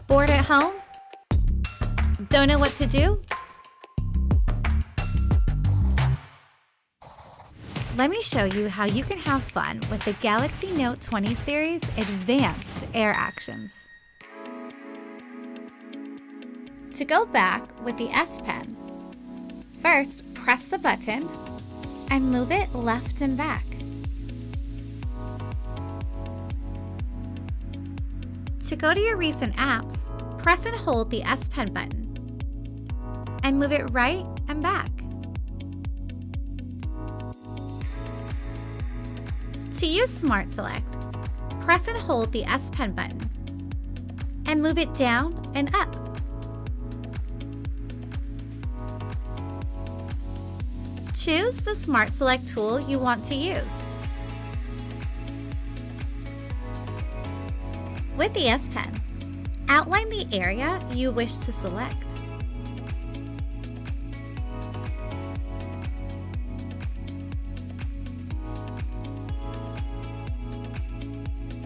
Bored at home? Don't know what to do? Let me show you how you can have fun with the Galaxy Note 20 series advanced air actions. To go back with the S Pen, first press the button and move it left and back. To go to your recent apps, press and hold the S Pen button and move it right and back. To use Smart Select, press and hold the S Pen button and move it down and up. Choose the Smart Select tool you want to use. With the S Pen, outline the area you wish to select.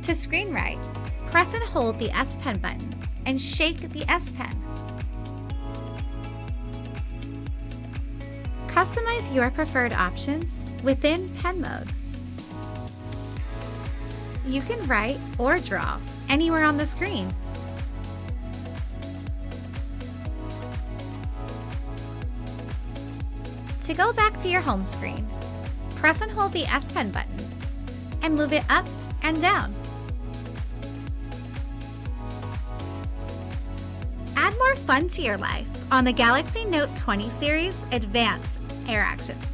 To screen write, press and hold the S Pen button and shake the S Pen. Customize your preferred options within pen mode. You can write or draw anywhere on the screen. To go back to your home screen, press and hold the S Pen button and move it up and down. Add more fun to your life on the Galaxy Note 20 series Advanced Air Actions.